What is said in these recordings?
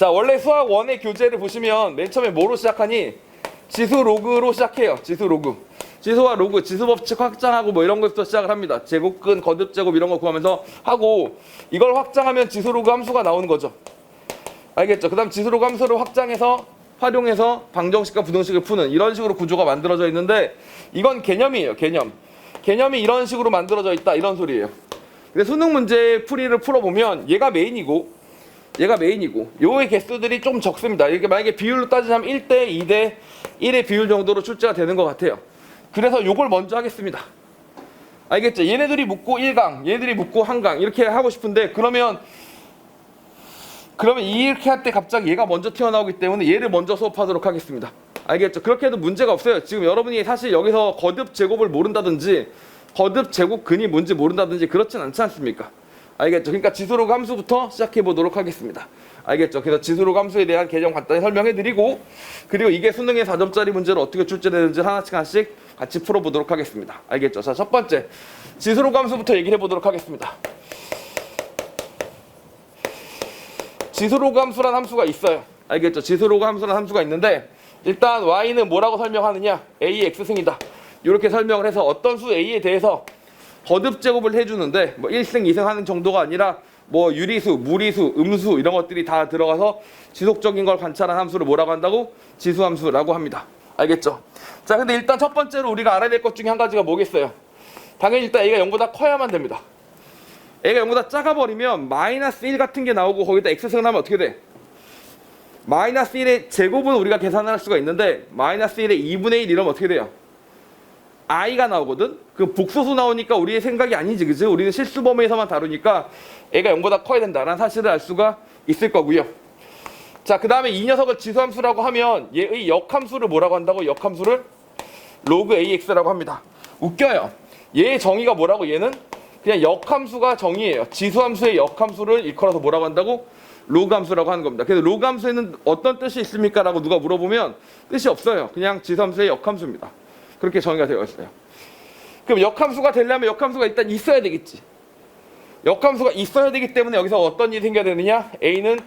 자, 원래 수학 1의 교재를 보시면 맨 처음에 뭐로 시작하니? 지수 로그로 시작해요. 지수 로그. 지수와 로그, 지수 법칙 확장하고 뭐 이런 것부터 시작을 합니다. 제곱근, 거듭 제곱 이런 거 구하면서 하고, 이걸 확장하면 지수 로그 함수가 나오는 거죠. 알겠죠? 그 다음 지수 로그 함수를 확장해서 활용해서 방정식과 부등식을 푸는 이런 식으로 구조가 만들어져 있는데, 이건 개념이에요. 개념이 이런 식으로 만들어져 있다, 이런 소리예요. 근데 수능 문제 풀이를 풀어보면 얘가 메인이고 요의 개수들이 좀 적습니다. 이게 만약에 비율로 따지자면 1대 2대 1의 비율 정도로 출제가 되는 것 같아요. 그래서 요걸 먼저 하겠습니다. 알겠죠? 얘네들이 묻고 1강, 얘네들이 묻고 1강 이렇게 하고 싶은데, 그러면 이렇게 할 때 갑자기 얘가 먼저 튀어나오기 때문에 얘를 먼저 수업하도록 하겠습니다. 알겠죠? 그렇게 해도 문제가 없어요. 지금 여러분이 사실 여기서 거듭 제곱을 모른다든지 거듭 제곱 근이 뭔지 모른다든지 그렇진 않지 않습니까? 알겠죠? 그러니까 지수로그 함수부터 시작해 보도록 하겠습니다. 알겠죠? 그래서 지수로그 함수에 대한 개념 간단히 설명해 드리고, 그리고 이게 수능의 4점짜리 문제를 어떻게 출제되는지 하나씩 같이 풀어보도록 하겠습니다. 알겠죠? 자, 첫 번째 지수로그 함수부터 얘기해 보도록 하겠습니다. 지수로그 함수란 함수가 있어요. 알겠죠? 지수로그 함수란 함수가 있는데, 일단 y는 뭐라고 설명하느냐? a의 x승이다. 이렇게 설명을 해서 어떤 수 a에 대해서 거듭 제곱을 해주는데, 뭐 1승, 2승 하는 정도가 아니라 뭐 유리수, 무리수, 음수 이런 것들이 다 들어가서 지속적인 걸 관찰한 함수를 뭐라고 한다고? 지수함수라고 합니다. 알겠죠? 자, 근데 일단 첫 번째로 우리가 알아야 될 것 중에 한 가지가 뭐겠어요? 당연히 일단 a가 0보다 커야만 됩니다. a가 0보다 작아버리면 마이너스 1 같은 게 나오고, 거기다 x승을 하면 어떻게 돼? 마이너스 1의 제곱은 우리가 계산을 할 수가 있는데, 마이너스 1의 2분의 1 이러면 어떻게 돼요? i가 나오거든? 그 복소수 나오니까 우리의 생각이 아니지, 그치? 우리는 실수범위에서만 다루니까 애가 0보다 커야 된다라는 사실을 알 수가 있을 거고요. 자, 그 다음에 이 녀석을 지수함수라고 하면 얘의 역함수를 뭐라고 한다고? 역함수를 로그 ax라고 합니다. 웃겨요. 얘의 정의가 뭐라고? 얘는 그냥 역함수가 정의예요. 지수함수의 역함수를 일컬어서 뭐라고 한다고? 로그 함수라고 하는 겁니다. 그래서 로그 함수에는 어떤 뜻이 있습니까? 라고 누가 물어보면 뜻이 없어요. 그냥 지수함수의 역함수입니다. 그렇게 정의가 되어 있어요. 그럼 역함수가 되려면 역함수가 일단 있어야 되겠지. 역함수가 있어야 되기 때문에 여기서 어떤 일이 생겨야 되느냐? a는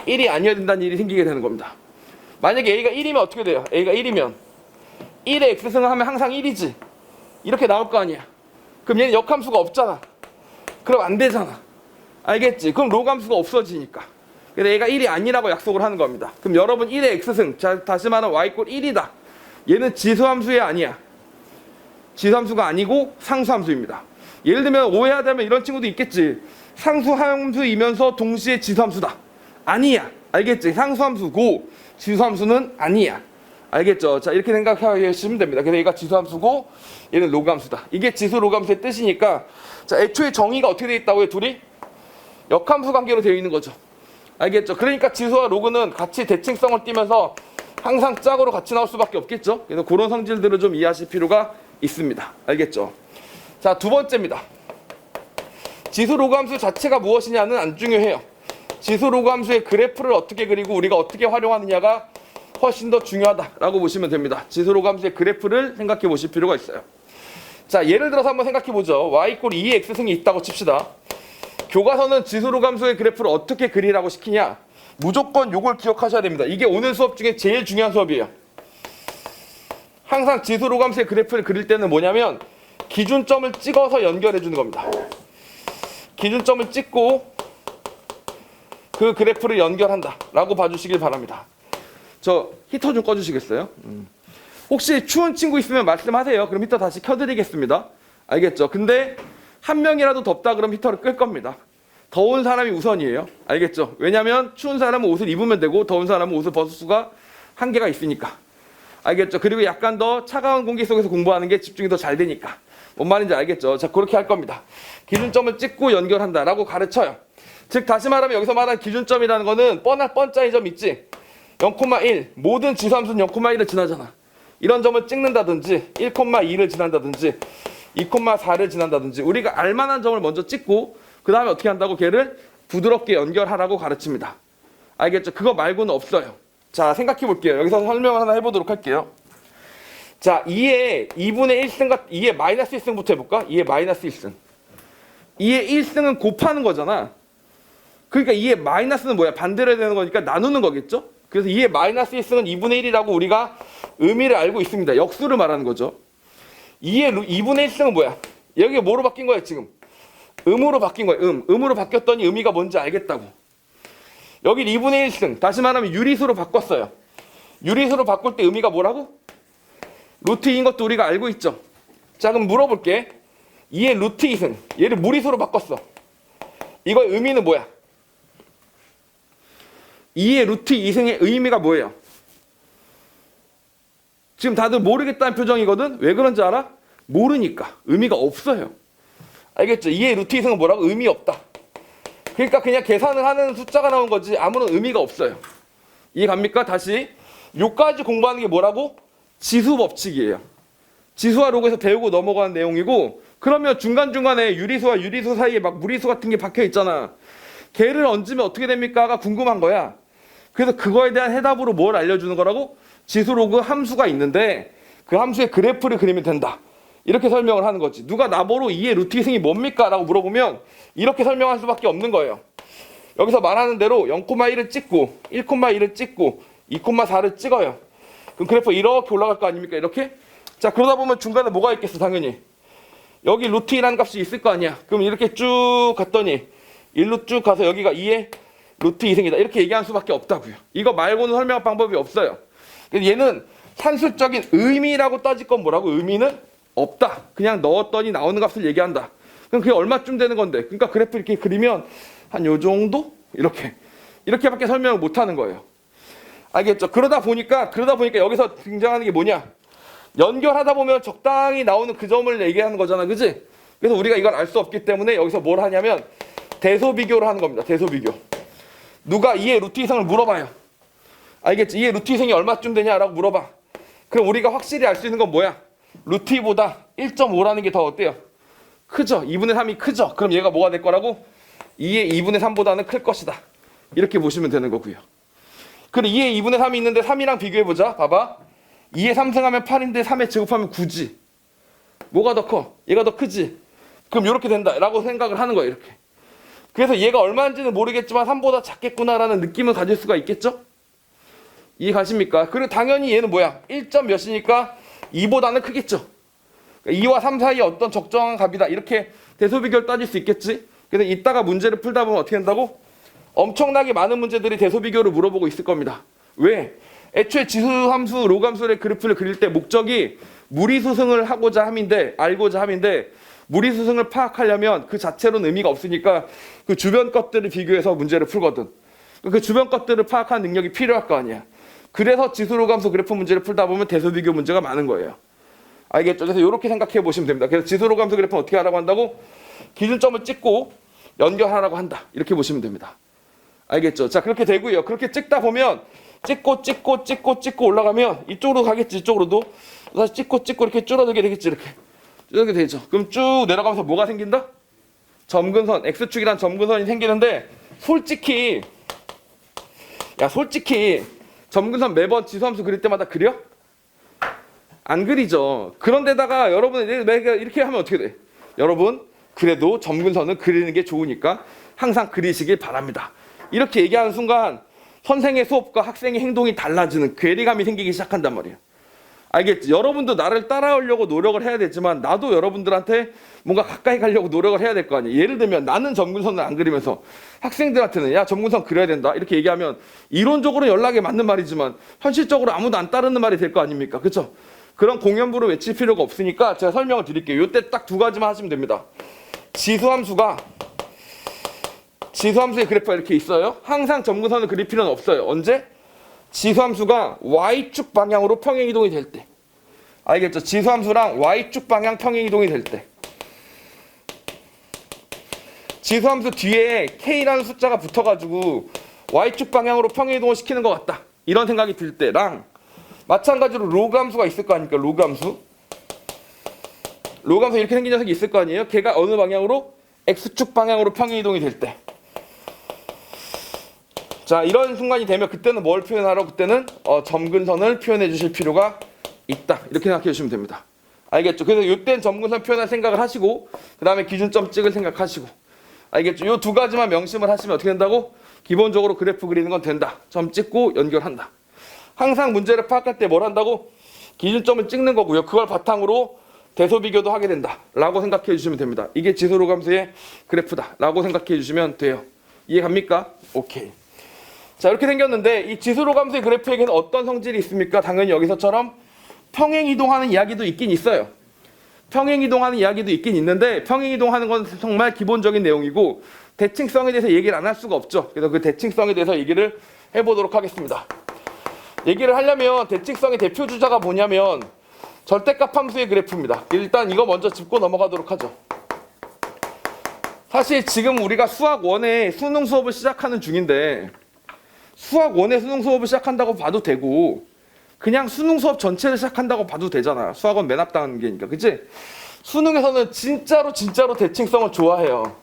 1이 아니어야 된다는 일이 생기게 되는 겁니다. 만약에 a가 1이면 어떻게 돼요? a가 1이면 1의 x승을 하면 항상 1이지. 이렇게 나올 거 아니야. 그럼 얘는 역함수가 없잖아. 그럼 안 되잖아. 알겠지? 그럼 로그함수가 없어지니까. 그래서 얘가 1이 아니라고 약속을 하는 겁니다. 그럼 여러분 1의 x승, 자, 다시 말하면 y 꼴 1이다. 얘는 지수함수에 아니야. 지수함수가 아니고 상수함수입니다. 예를 들면 오해하다면 이런 친구도 있겠지. 상수함수이면서 동시에 지수함수다. 아니야. 알겠지? 상수함수고 지수함수는 아니야. 알겠죠? 자, 이렇게 생각하시면 됩니다. 그래서 얘가 지수함수고 얘는 로그함수다. 이게 지수 로그함수의 뜻이니까, 자, 애초에 정의가 어떻게 되어 있다고요? 둘이 역함수 관계로 되어 있는 거죠. 알겠죠? 그러니까 지수와 로그는 같이 대칭성을 띠면서 항상 짝으로 같이 나올 수밖에 없겠죠. 그래서 그런 성질들을 좀 이해하실 필요가 있습니다. 알겠죠? 자, 두 번째입니다. 지수 로그 함수 자체가 무엇이냐는 안 중요해요. 지수 로그 함수의 그래프를 어떻게 그리고 우리가 어떻게 활용하느냐가 훨씬 더 중요하다라고 보시면 됩니다. 지수 로그 함수의 그래프를 생각해 보실 필요가 있어요. 자, 예를 들어서 한번 생각해 보죠. y 꼴 2의 x승이 있다고 칩시다. 교과서는 지수 로그 함수의 그래프를 어떻게 그리라고 시키냐? 무조건 요걸 기억하셔야 됩니다. 이게 오늘 수업 중에 제일 중요한 수업이에요. 항상 지수 로그 함수의 그래프를 그릴 때는 뭐냐면 기준점을 찍어서 연결해 주는 겁니다. 기준점을 찍고 그 그래프를 연결한다 라고 봐주시길 바랍니다. 저 히터 좀 꺼주시겠어요? 혹시 추운 친구 있으면 말씀하세요. 그럼 히터 다시 켜드리겠습니다. 알겠죠? 근데 한 명이라도 덥다 그러면 히터를 끌 겁니다. 더운 사람이 우선이에요. 알겠죠? 왜냐면 추운 사람은 옷을 입으면 되고 더운 사람은 옷을 벗을 수가 한계가 있으니까. 알겠죠? 그리고 약간 더 차가운 공기 속에서 공부하는 게 집중이 더 잘 되니까. 뭔 말인지 알겠죠? 자, 그렇게 할 겁니다. 기준점을 찍고 연결한다라고 가르쳐요. 즉 다시 말하면 여기서 말하는 기준점이라는 거는 뻔짜이 점 있지? 0,1 모든 지수함수는 0,1을 지나잖아. 이런 점을 찍는다든지 1,2를 지난다든지 2,4를 지난다든지 우리가 알만한 점을 먼저 찍고 그 다음에 어떻게 한다고? 걔를 부드럽게 연결하라고 가르칩니다. 알겠죠? 그거 말고는 없어요. 자, 생각해 볼게요. 여기서 설명을 하나 해보도록 할게요. 자, 2의 2분의 1승과 2의 마이너스 1승부터 해볼까? 2의 마이너스 1승. 2의 1승은 곱하는 거잖아. 그러니까 2의 마이너스는 뭐야? 반대로 해야 되는 거니까 나누는 거겠죠? 그래서 2의 마이너스 1승은 2분의 1이라고 우리가 의미를 알고 있습니다. 역수를 말하는 거죠. 2분의 1승은 뭐야? 여기 뭐로 바뀐 거야 지금? 음으로 바뀐 거야. 음으로 바뀌었더니 의미가 뭔지 알겠다고. 여기 2분의 1승, 다시 말하면 유리수로 바꿨어요. 유리수로 바꿀 때 의미가 뭐라고? 루트인 것도 우리가 알고 있죠. 자, 그럼 물어볼게. 2의 루트 2승, 얘를 무리수로 바꿨어. 이거의 의미는 뭐야? 2의 루트 2승의 의미가 뭐예요? 지금 다들 모르겠다는 표정이거든? 왜 그런지 알아? 모르니까. 의미가 없어요. 알겠죠? 2의 루트 2승은 뭐라고? 의미 없다. 그러니까 그냥 계산을 하는 숫자가 나온 거지 아무런 의미가 없어요. 이해 갑니까? 다시. 요까지 공부하는 게 뭐라고? 지수 법칙이에요. 지수와 로그에서 배우고 넘어가는 내용이고, 그러면 중간중간에 유리수와 유리수 사이에 막 무리수 같은 게 박혀 있잖아. 걔를 얹으면 어떻게 됩니까?가 궁금한 거야. 그래서 그거에 대한 해답으로 뭘 알려주는 거라고? 지수 로그 함수가 있는데 그 함수의 그래프를 그리면 된다. 이렇게 설명을 하는 거지. 누가 나보러 2의 루트 2승이 뭡니까? 라고 물어보면 이렇게 설명할 수밖에 없는 거예요. 여기서 말하는 대로 0,1을 찍고 1,2를 찍고 2,4를 찍어요. 그럼 그래프 이렇게 올라갈 거 아닙니까? 이렇게? 자, 그러다 보면 중간에 뭐가 있겠어? 당연히 여기 루트 2라는 값이 있을 거 아니야. 그럼 이렇게 쭉 갔더니 1로 쭉 가서 여기가 2의 루트 2승이다. 이렇게 얘기할 수밖에 없다고요. 이거 말고는 설명할 방법이 없어요. 얘는 산술적인 의미라고 따질 건 뭐라고? 의미는 없다. 그냥 넣었더니 나오는 값을 얘기한다. 그럼 그게 얼마쯤 되는 건데? 그러니까 그래프 이렇게 그리면 한 요 정도? 이렇게밖에 설명을 못 하는 거예요. 알겠죠? 그러다 보니까 여기서 등장하는 게 뭐냐? 연결하다 보면 적당히 나오는 그 점을 얘기하는 거잖아. 그지? 그래서 우리가 이걸 알 수 없기 때문에 여기서 뭘 하냐면 대소 비교를 하는 겁니다. 대소 비교. 누가 2의 루트 이상을 물어봐요. 알겠지? 2의 루트 이상이 얼마쯤 되냐라고 물어봐. 그럼 우리가 확실히 알 수 있는 건 뭐야? 루트 2보다 1.5라는 게 더 어때요? 크죠? 2분의 3이 크죠? 그럼 얘가 뭐가 될 거라고? 2의 2분의 3보다는 클 것이다. 이렇게 보시면 되는 거고요. 그리고 2의 2분의 3이 있는데 3이랑 비교해보자. 봐봐. 2의 3승하면 8인데 3의 제곱하면 9지. 뭐가 더 커? 얘가 더 크지? 그럼 이렇게 된다 라고 생각을 하는 거예요. 이렇게. 그래서 얘가 얼마인지는 모르겠지만 3보다 작겠구나라는 느낌을 가질 수가 있겠죠? 이해 가십니까? 그리고 당연히 얘는 뭐야? 1점 몇이니까 2보다는 크겠죠? 2와 3 사이에 어떤 적정한 값이다. 이렇게 대소비교를 따질 수 있겠지? 그래서 이따가 문제를 풀다 보면 어떻게 된다고? 엄청나게 많은 문제들이 대소비교를 물어보고 있을 겁니다. 왜? 애초에 지수함수, 로그함수의 그래프를 그릴 때 목적이 무리수승을 알고자 함인데 무리수승을 파악하려면 그 자체로는 의미가 없으니까 그 주변 것들을 비교해서 문제를 풀거든. 그 주변 것들을 파악하는 능력이 필요할 거 아니야. 그래서 지수로그함수 그래프 문제를 풀다 보면 대소비교 문제가 많은 거예요. 알겠죠? 그래서 이렇게 생각해 보시면 됩니다. 그래서 지수로그함수 그래프는 어떻게 하라고 한다고? 기준점을 찍고 연결하라고 한다. 이렇게 보시면 됩니다. 알겠죠? 자, 그렇게 되고요. 그렇게 찍다 보면 찍고 올라가면 이쪽으로 가겠지. 이쪽으로도 다시 찍고 이렇게 줄어들게 되겠지. 이렇게 되죠. 그럼 쭉 내려가면서 뭐가 생긴다? 점근선, X축이란 점근선이 생기는데 솔직히 점근선 매번 지수함수 그릴 때마다 그려? 안 그리죠. 그런데다가 여러분 이렇게 하면 어떻게 돼? 여러분 그래도 점근선은 그리는 게 좋으니까 항상 그리시길 바랍니다. 이렇게 얘기하는 순간 선생의 수업과 학생의 행동이 달라지는 괴리감이 생기기 시작한단 말이에요. 알겠지? 여러분도 나를 따라오려고 노력을 해야 되지만 나도 여러분들한테 뭔가 가까이 가려고 노력을 해야 될 거 아니에요. 예를 들면 나는 점근선을 안 그리면서 학생들한테는 야 점근선 그려야 된다 이렇게 얘기하면 이론적으로 연락에 맞는 말이지만 현실적으로 아무도 안 따르는 말이 될 거 아닙니까? 그렇죠? 그런 공연부를 외칠 필요가 없으니까 제가 설명을 드릴게요. 이때 딱 두 가지만 하시면 됩니다. 지수함수의 그래프가 이렇게 있어요. 항상 점근선을 그릴 필요는 없어요. 언제? 지수함수가 Y축 방향으로 평행이동이 될 때. 알겠죠? 지수함수랑 Y축 방향 평행이동이 될 때. 지수함수 뒤에 K라는 숫자가 붙어가지고 Y축 방향으로 평행이동을 시키는 것 같다. 이런 생각이 들 때랑 마찬가지로 로그함수가 있을 거 아닙니까? 로그함수 이렇게 생긴 녀석이 있을 거 아니에요? 걔가 어느 방향으로? X축 방향으로 평행이동이 될 때. 자, 이런 순간이 되면 그때는 뭘 표현하라고? 그때는 점근선을 표현해 주실 필요가 있다. 이렇게 생각해 주시면 됩니다. 알겠죠? 그래서 이때는 점근선 표현할 생각을 하시고 그 다음에 기준점 찍을 생각하시고 알겠죠? 요 두 가지만 명심을 하시면 어떻게 된다고? 기본적으로 그래프 그리는 건 된다. 점 찍고 연결한다. 항상 문제를 파악할 때 뭘 한다고? 기준점을 찍는 거고요. 그걸 바탕으로 대소비교도 하게 된다 라고 생각해 주시면 됩니다. 이게 지수로 감수의 그래프다 라고 생각해 주시면 돼요. 이해 갑니까? 오케이. 자, 이렇게 생겼는데 이 지수로 감수의 그래프에게는 어떤 성질이 있습니까? 당연히 여기서처럼 평행이동하는 이야기도 있긴 있어요. 평행이동하는 이야기도 있긴 있는데 평행이동하는 건 정말 기본적인 내용이고 대칭성에 대해서 얘기를 안 할 수가 없죠. 그래서 그 대칭성에 대해서 얘기를 해보도록 하겠습니다. 얘기를 하려면 대칭성의 대표 주자가 뭐냐면 절대값 함수의 그래프입니다. 일단 이거 먼저 짚고 넘어가도록 하죠. 사실 지금 우리가 수학 1의 수능 수업을 시작하는 중인데 수학 1의 수능 수업을 시작한다고 봐도 되고 그냥 수능 수업 전체를 시작한다고 봐도 되잖아. 수학은 맨 앞 단계니까. 그치? 수능에서는 진짜로 대칭성을 좋아해요.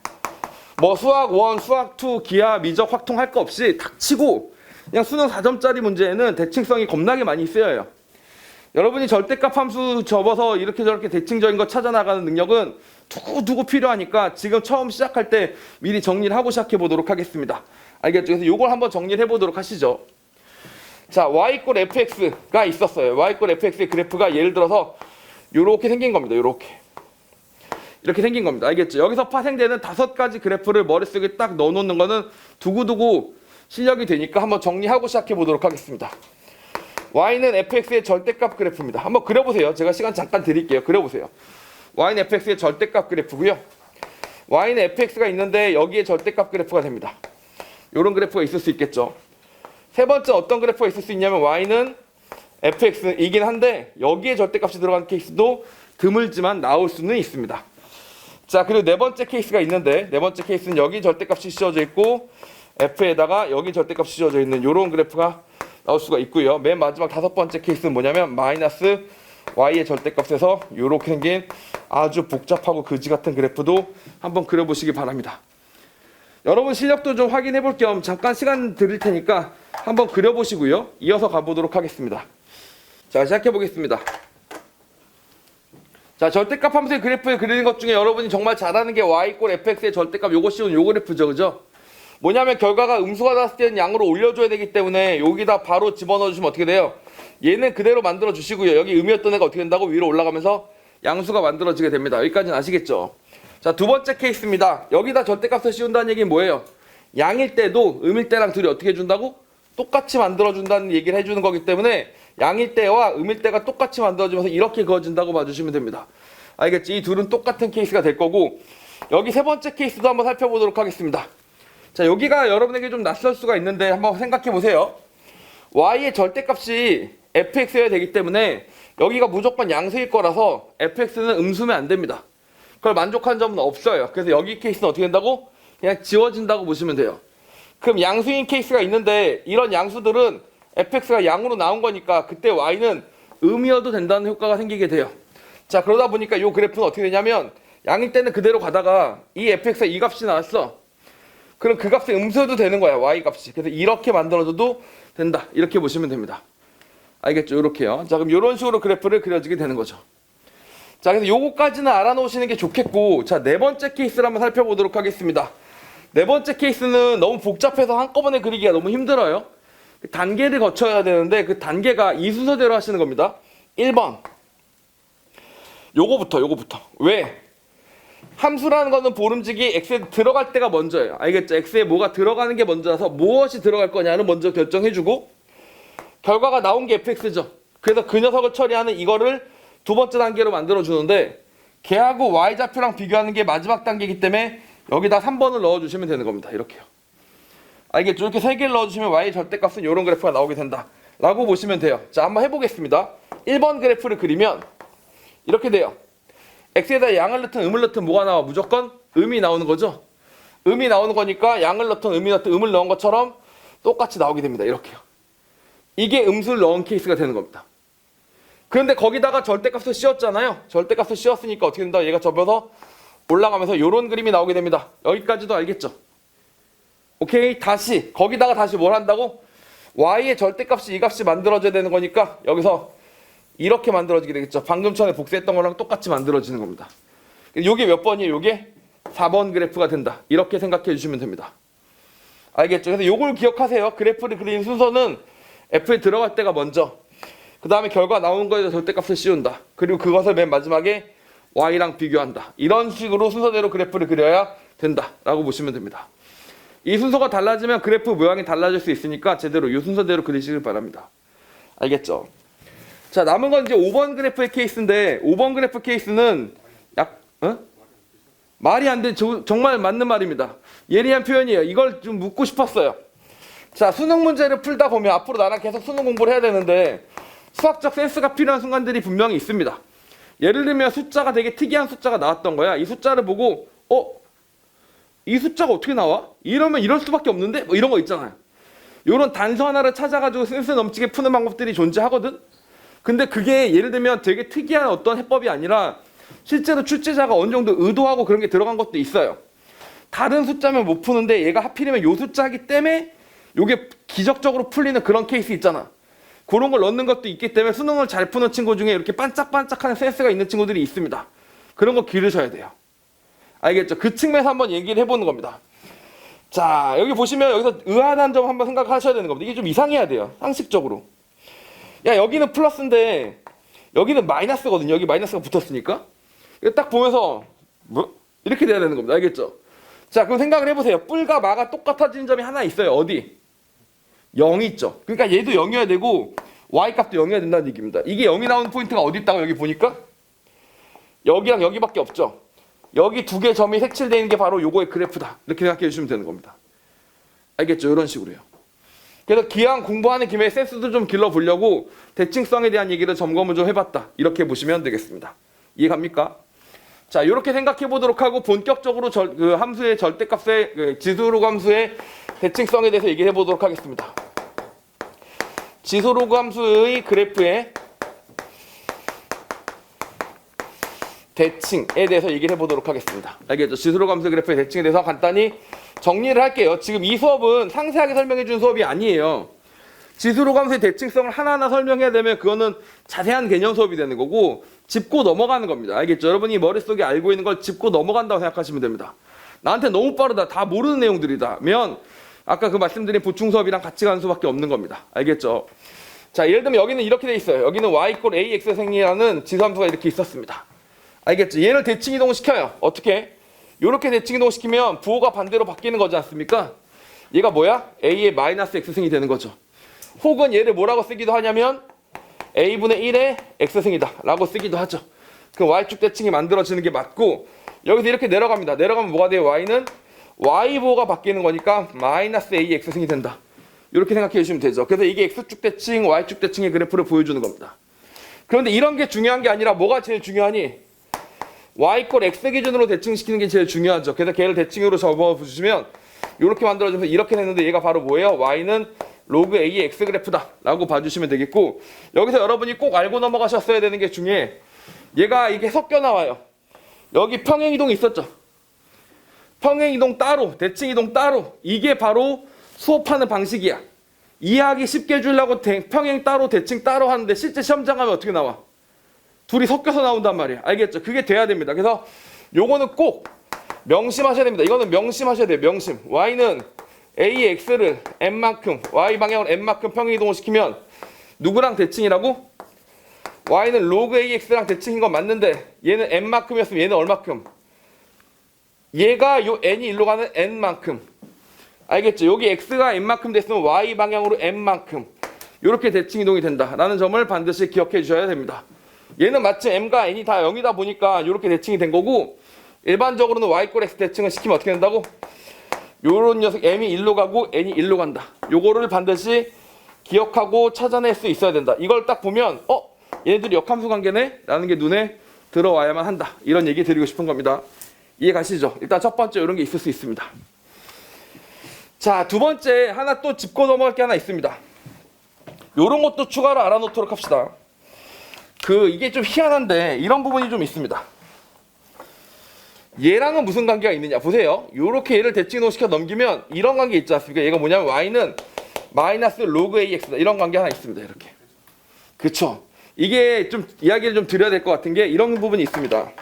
뭐 수학 1, 수학 2, 기하, 미적, 확통 할 거 없이 탁 치고 그냥 수능 4점짜리 문제에는 대칭성이 겁나게 많이 쓰여요. 여러분이 절대값 함수 접어서 이렇게 저렇게 대칭적인 거 찾아나가는 능력은 두고두고 필요하니까 지금 처음 시작할 때 미리 정리를 하고 시작해 보도록 하겠습니다. 알겠죠? 그래서 이걸 한번 정리를 해보도록 하시죠. 자, y = fx가 있었어요. y = fx의 그래프가 예를 들어서 이렇게 생긴 겁니다. 이렇게 생긴 겁니다. 알겠죠? 여기서 파생되는 5가지 그래프를 머릿속에 딱 넣어놓는 거는 두고두고 실력이 되니까 한번 정리하고 시작해 보도록 하겠습니다. y는 fx의 절대값 그래프입니다. 한번 그려보세요. 제가 시간 잠깐 드릴게요. 그려보세요. y는 fx의 절대값 그래프고요. y는 fx가 있는데 여기에 절대값 그래프가 됩니다. 이런 그래프가 있을 수 있겠죠. 세 번째 어떤 그래프가 있을 수 있냐면 y는 fx이긴 한데 여기에 절대값이 들어가는 케이스도 드물지만 나올 수는 있습니다. 자, 그리고 네 번째 케이스가 있는데 네 번째 케이스는 여기 절대값이 씌워져 있고 f에다가 여기 절대값이 씌워져 있는 이런 그래프가 나올 수가 있고요. 맨 마지막 5번째 케이스는 뭐냐면 마이너스 y의 절대값에서 이렇게 생긴 아주 복잡하고 그지 같은 그래프도 한번 그려보시기 바랍니다. 여러분 실력도 좀 확인해 볼 겸 잠깐 시간 드릴 테니까 한번 그려보시고요. 이어서 가보도록 하겠습니다. 자, 시작해 보겠습니다. 자, 절대값 함수의 그래프에 그리는 것 중에 여러분이 정말 잘하는 게 y = fx의 절대값 요거 씌운 요 그래프죠. 그죠? 뭐냐면 결과가 음수가 나왔을 때는 양으로 올려줘야 되기 때문에 여기다 바로 집어넣어 주시면 어떻게 돼요? 얘는 그대로 만들어 주시고요. 여기 음이었던 애가 어떻게 된다고? 위로 올라가면서 양수가 만들어지게 됩니다. 여기까지는 아시겠죠? 자, 두 번째 케이스입니다. 여기다 절대값을 씌운다는 얘기는 뭐예요? 양일 때도 음일 때랑 둘이 어떻게 해준다고? 똑같이 만들어준다는 얘기를 해주는 거기 때문에 양일 때와 음일 때가 똑같이 만들어지면서 이렇게 그어진다고 봐주시면 됩니다. 알겠지? 이 둘은 똑같은 케이스가 될 거고 여기 세 번째 케이스도 한번 살펴보도록 하겠습니다. 자, 여기가 여러분에게 좀 낯설 수가 있는데 한번 생각해 보세요. y의 절대값이 fx여야 되기 때문에 여기가 무조건 양수일 거라서 fx는 음수면 안 됩니다. 그걸 만족한 점은 없어요. 그래서 여기 케이스는 어떻게 된다고? 그냥 지워진다고 보시면 돼요. 그럼 양수인 케이스가 있는데 이런 양수들은 fx가 양으로 나온 거니까 그때 y는 음이어도 된다는 효과가 생기게 돼요. 자, 그러다 보니까 이 그래프는 어떻게 되냐면 양일 때는 그대로 가다가 이 fx가 이 값이 나왔어. 그럼 그 값이 음수여도 되는 거야, y 값이. 그래서 이렇게 만들어줘도 된다. 이렇게 보시면 됩니다. 알겠죠? 이렇게요. 자, 그럼 이런 식으로 그래프를 그려지게 되는 거죠. 자, 그래서 요거까지는 알아놓으시는 게 좋겠고, 자, 네 번째 케이스를 한번 살펴보도록 하겠습니다. 네 번째 케이스는 너무 복잡해서 한꺼번에 그리기가 너무 힘들어요. 단계를 거쳐야 되는데 그 단계가 이 순서대로 하시는 겁니다. 1번. 요거부터. 왜? 함수라는 거는 보름직이 x에 들어갈 때가 먼저예요. 알겠죠? x에 뭐가 들어가는 게 먼저라서 무엇이 들어갈 거냐는 먼저 결정해주고 결과가 나온 게 fx죠. 그래서 그 녀석을 처리하는 이거를 두 번째 단계로 만들어주는데 걔하고 y좌표랑 비교하는 게 마지막 단계이기 때문에 여기다 3번을 넣어주시면 되는 겁니다. 이렇게요. 알겠죠? 이렇게 3개를 넣어주시면 y의 절대값은 이런 그래프가 나오게 된다 라고 보시면 돼요. 자, 한번 해보겠습니다. 1번 그래프를 그리면 이렇게 돼요. x에다 양을 넣든 음을 넣든 뭐가 나와? 무조건 음이 나오는 거죠. 음이 나오는 거니까 양을 넣든 음이 넣든 음을 넣은 것처럼 똑같이 나오게 됩니다. 이렇게요. 이게 음수를 넣은 케이스가 되는 겁니다. 그런데 거기다가 절대값을 씌웠잖아요. 절대값을 씌웠으니까 어떻게 된다? 얘가 접어서 올라가면서 이런 그림이 나오게 됩니다. 여기까지도 알겠죠? 오케이, 다시 거기다가 다시 뭘 한다고? y의 절대값이 이 값이 만들어져야 되는 거니까 여기서 이렇게 만들어지게 되겠죠. 방금 전에 복사했던 거랑 똑같이 만들어지는 겁니다. 요게 몇 번이에요? 요게 4번 그래프가 된다. 이렇게 생각해 주시면 됩니다. 알겠죠? 그래서 요걸 기억하세요. 그래프를 그리는 순서는 F에 들어갈 때가 먼저, 그 다음에 결과 나온 거에서 절대값을 씌운다. 그리고 그것을 맨 마지막에 Y랑 비교한다. 이런 식으로 순서대로 그래프를 그려야 된다 라고 보시면 됩니다. 이 순서가 달라지면 그래프 모양이 달라질 수 있으니까 제대로 이 순서대로 그리시길 바랍니다. 알겠죠? 자, 남은 건 이제 5번 그래프의 케이스인데, 5번 그래프 케이스는 말이 안 돼. 정말 맞는 말입니다. 예리한 표현이에요. 이걸 좀 묻고 싶었어요. 자, 수능 문제를 풀다 보면 앞으로 나랑 계속 수능 공부를 해야 되는데 수학적 센스가 필요한 순간들이 분명히 있습니다. 예를 들면 숫자가 되게 특이한 숫자가 나왔던 거야. 이 숫자를 보고 이 숫자가 어떻게 나와? 이러면 이럴 수밖에 없는데? 뭐 이런 거 있잖아요. 이런 단수 하나를 찾아가지고 센스 넘치게 푸는 방법들이 존재하거든? 근데 그게 예를 들면 되게 특이한 어떤 해법이 아니라 실제로 출제자가 어느 정도 의도하고 그런 게 들어간 것도 있어요. 다른 숫자면 못 푸는데 얘가 하필이면 요 숫자이기 때문에 요게 기적적으로 풀리는 그런 케이스 있잖아. 그런 걸 넣는 것도 있기 때문에 수능을 잘 푸는 친구 중에 이렇게 반짝반짝하는 센스가 있는 친구들이 있습니다. 그런 거 기르셔야 돼요. 알겠죠? 그 측면에서 한번 얘기를 해보는 겁니다. 자, 여기 보시면 여기서 의아한 점 한번 생각하셔야 되는 겁니다. 이게 좀 이상해야 돼요. 상식적으로. 야, 여기는 플러스인데 여기는 마이너스거든요. 여기 마이너스가 붙었으니까. 이거 딱 보면서 뭐? 이렇게 돼야 되는 겁니다. 알겠죠? 자, 그럼 생각을 해보세요. 뿔과 마가 똑같아지는 점이 하나 있어요. 어디? 0이 있죠. 그러니까 얘도 0이어야 되고 Y값도 0이어야 된다는 얘기입니다. 이게 0이 나오는 포인트가 어디 있다고 여기 보니까? 여기랑 여기밖에 없죠. 여기 두 개 점이 색칠되어 있는 게 바로 요거의 그래프다. 이렇게 생각해 주시면 되는 겁니다. 알겠죠? 이런 식으로요. 그래서 기왕 공부하는 김에 센스도 좀 길러보려고 대칭성에 대한 얘기를 점검을 좀 해봤다. 이렇게 보시면 되겠습니다. 이해갑니까? 자, 이렇게 생각해 보도록 하고 본격적으로 그 함수의 절대값의 지수로그 함수의 대칭성에 대해서 얘기해 보도록 하겠습니다. 지수로그 함수의 그래프의 대칭에 대해서 얘기를 해보도록 하겠습니다. 알겠죠? 지수로그 함수 그래프의 대칭에 대해서 간단히 정리를 할게요. 지금 이 수업은 상세하게 설명해 준 수업이 아니에요. 지수로그 함수의 대칭성을 하나하나 설명해야 되면 그거는 자세한 개념 수업이 되는 거고 짚고 넘어가는 겁니다. 알겠죠? 여러분이 머릿속에 알고 있는 걸 짚고 넘어간다고 생각하시면 됩니다. 나한테 너무 빠르다. 다 모르는 내용들이다면 아까 그 말씀드린 보충 수업이랑 같이 가는 수밖에 없는 겁니다. 알겠죠? 자, 예를 들면 여기는 이렇게 돼 있어요. 여기는 y = ax 생리라는 지수함수가 이렇게 있었습니다. 알겠죠? 얘를 대칭 이동을 시켜요. 어떻게? 이렇게 대칭 이동을 시키면 부호가 반대로 바뀌는 거지 않습니까? 얘가 뭐야? a의 마이너스 x승이 되는 거죠. 혹은 얘를 뭐라고 쓰기도 하냐면 a분의 1의 x승이다 라고 쓰기도 하죠. 그 y축 대칭이 만들어지는 게 맞고 여기서 이렇게 내려갑니다. 내려가면 뭐가 돼요? y는 y부호가 바뀌는 거니까 마이너스 a x승이 된다. 이렇게 생각해 주시면 되죠. 그래서 이게 x축 대칭, y축 대칭의 그래프를 보여주는 겁니다. 그런데 이런 게 중요한 게 아니라 뭐가 제일 중요하니? y = x 기준으로 대칭시키는 게 제일 중요하죠. 그래서 걔를 대칭으로 접어주시면 이렇게 만들어져서 이렇게 됐는데 얘가 바로 뭐예요? y는 로그 a의 x 그래프다 라고 봐주시면 되겠고 여기서 여러분이 꼭 알고 넘어가셨어야 되는 게 중에 얘가 이게 섞여 나와요. 여기 평행이동이 있었죠. 평행이동 따로, 대칭이동 따로. 이게 바로 수업하는 방식이야. 이해하기 쉽게 해주려고 평행 따로, 대칭 따로 하는데 실제 시험장 가면 어떻게 나와? 둘이 섞여서 나온단 말이에요. 알겠죠? 그게 돼야 됩니다. 그래서 요거는 꼭 명심하셔야 됩니다. 이거는 명심하셔야 돼요. 명심. y는 a의 x를 n만큼, y 방향으로 n만큼 평행이동을 시키면 누구랑 대칭이라고? y는 로그 a의 x랑 대칭인 건 맞는데 얘는 n만큼이었으면 얘는 얼마큼? 얘가 요 n이 일로 가는 n만큼. 알겠죠? 여기 x가 n만큼 됐으면 y 방향으로 n만큼. 이렇게 대칭 이동이 된다라는 점을 반드시 기억해 주셔야 됩니다. 얘는 마침 m과 n이 다 0이다 보니까 이렇게 대칭이 된 거고 일반적으로는 y = x 대칭을 시키면 어떻게 된다고? 요런 녀석 m이 1로 가고 n이 1로 간다. 요거를 반드시 기억하고 찾아낼 수 있어야 된다. 이걸 딱 보면 얘네들이 역함수 관계네? 라는 게 눈에 들어와야만 한다. 이런 얘기 드리고 싶은 겁니다. 이해 가시죠? 일단 첫 번째 이런 게 있을 수 있습니다. 자, 두 번째 하나 또 짚고 넘어갈 게 하나 있습니다. 요런 것도 추가로 알아놓도록 합시다. 이게 좀 희한한데 이런 부분이 좀 있습니다. 얘랑은 무슨 관계가 있느냐 보세요. 요렇게 얘를 대칭 시켜 넘기면 이런 관계 있지 않습니까? 얘가 뭐냐면 y는 마이너스 로그 ax다. 이런 관계 하나 있습니다. 이렇게. 그쵸? 이게 좀 이야기를 좀 드려야 될 것 같은 게 이런 부분이 있습니다.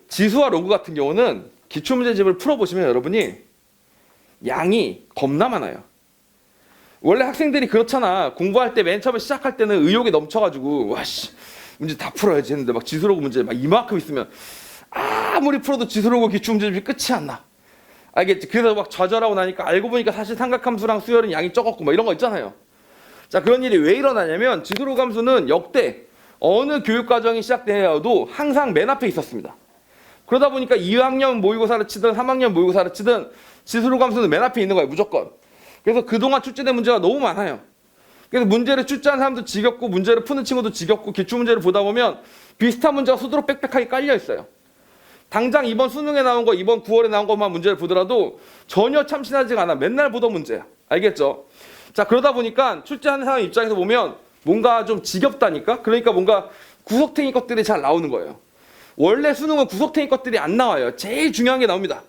지수와 로그 같은 경우는 기출문제집을 풀어보시면 여러분이 양이 겁나 많아요. 원래 학생들이 그렇잖아. 공부할 때 맨 처음에 시작할 때는 의욕이 넘쳐가지고 와씨 문제 다 풀어야지 했는데 막 지수로그 문제 막 이만큼 있으면 아무리 풀어도 지수로그 기출문제집이 끝이 안 나. 알겠지? 그래서 막 좌절하고 나니까 알고 보니까 사실 삼각함수랑 수열은 양이 적었고 막 이런 거 있잖아요. 자, 그런 일이 왜 일어나냐면 지수로그 함수는 역대 어느 교육과정이 시작되어도 항상 맨 앞에 있었습니다. 그러다 보니까 2학년 모의고사를 치든 3학년 모의고사를 치든 지수로그 함수는 맨 앞에 있는 거예요. 무조건. 그래서 그동안 출제된 문제가 너무 많아요. 그래서 문제를 출제한 사람도 지겹고 문제를 푸는 친구도 지겹고 기출문제를 보다 보면 비슷한 문제가 수두룩 빽빽하게 깔려 있어요. 당장 이번 수능에 나온 거, 이번 9월에 나온 것만 문제를 보더라도 전혀 참신하지가 않아. 맨날 보던 문제야. 알겠죠? 자, 그러다 보니까 출제하는 사람 입장에서 보면 뭔가 좀 지겹다니까? 그러니까 뭔가 구석탱이 것들이 잘 나오는 거예요. 원래 수능은 구석탱이 것들이 안 나와요. 제일 중요한 게 나옵니다.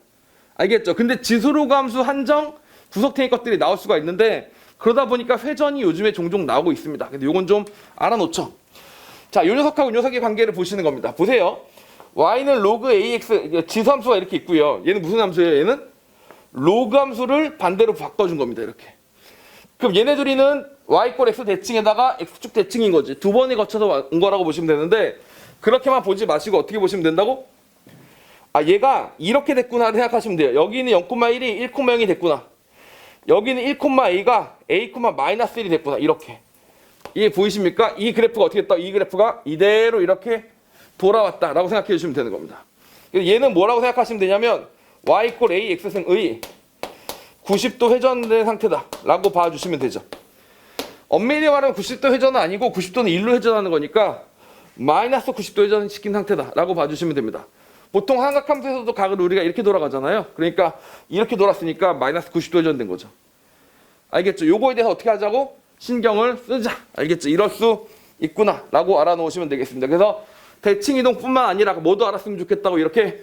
알겠죠? 근데 지수로그 함수 한정 구석탱이 것들이 나올 수가 있는데 그러다 보니까 회전이 요즘에 종종 나오고 있습니다. 근데 요건 좀 알아놓죠. 자, 요 녀석하고 요 녀석의 관계를 보시는 겁니다. 보세요. y는 로그 ax 지수 함수가 이렇게 있고요. 얘는 무슨 함수예요? 얘는 로그 함수를 반대로 바꿔준 겁니다. 이렇게. 그럼 얘네 둘이는 y 꼴 x 대칭에다가 x축 대칭인 거지. 두 번에 거쳐서 온 거라고 보시면 되는데 그렇게만 보지 마시고 어떻게 보시면 된다고? 아, 얘가 이렇게 됐구나 생각하시면 돼요. 여기는 0,1이 1,0이 됐구나. 여기는 1,a가 a,-1이 됐구나. 이렇게. 이게 보이십니까? 이 그래프가 어떻게 됐다? 이 그래프가 이대로 이렇게 돌아왔다라고 생각해 주시면 되는 겁니다. 얘는 뭐라고 생각하시면 되냐면 y 꼴 a x승의 90도 회전된 상태다라고 봐주시면 되죠. 엄밀히 말하면 90도 회전은 아니고 90도는 1로 회전하는 거니까 마이너스 90도 회전시킨 상태다라고 봐주시면 됩니다. 보통 삼각함수에서도 각을 우리가 이렇게 돌아가잖아요. 그러니까 이렇게 돌았으니까 마이너스 90도 회전된 거죠. 알겠죠? 요거에 대해서 어떻게 하자고? 신경을 쓰자. 알겠죠? 이럴 수 있구나 라고 알아놓으시면 되겠습니다. 그래서 대칭 이동뿐만 아니라 뭐도 알았으면 좋겠다고 이렇게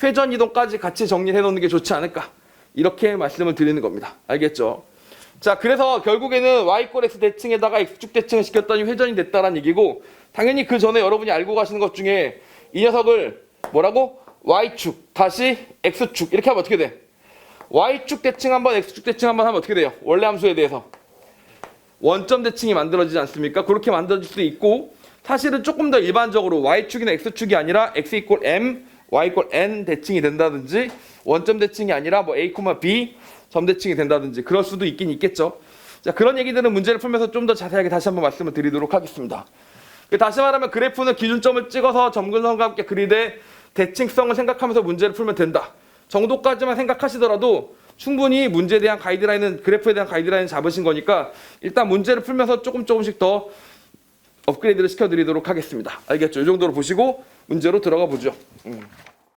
회전 이동까지 같이 정리해 놓는 게 좋지 않을까 이렇게 말씀을 드리는 겁니다. 알겠죠? 자, 그래서 결국에는 y 꼴 x 대칭에다가 x축 대칭을 시켰더니 회전이 됐다라는 얘기고 당연히 그 전에 여러분이 알고 가시는 것 중에 이 녀석을 뭐라고? y축 다시 x축 이렇게 하면 어떻게 돼? y축 대칭 한번 x축 대칭 한번 하면 어떻게 돼요? 원래 함수에 대해서 원점 대칭이 만들어지지 않습니까? 그렇게 만들어질 수도 있고 사실은 조금 더 일반적으로 y축이나 x축이 아니라 x 이퀄 m, y 이퀄 n 대칭이 된다든지 원점 대칭이 아니라 뭐 a, b 점 대칭이 된다든지 그럴 수도 있긴 있겠죠. 자, 그런 얘기들은 문제를 풀면서 좀 더 자세하게 다시 한번 말씀을 드리도록 하겠습니다. 다시 말하면 그래프는 기준점을 찍어서 점근선과 함께 그리되 대칭성을 생각하면서 문제를 풀면 된다 정도까지만 생각하시더라도 충분히 문제에 대한 가이드라인은 그래프에 대한 가이드라인은 잡으신 거니까 일단 문제를 풀면서 조금씩 더 업그레이드를 시켜드리도록 하겠습니다. 알겠죠? 이 정도로 보시고 문제로 들어가 보죠.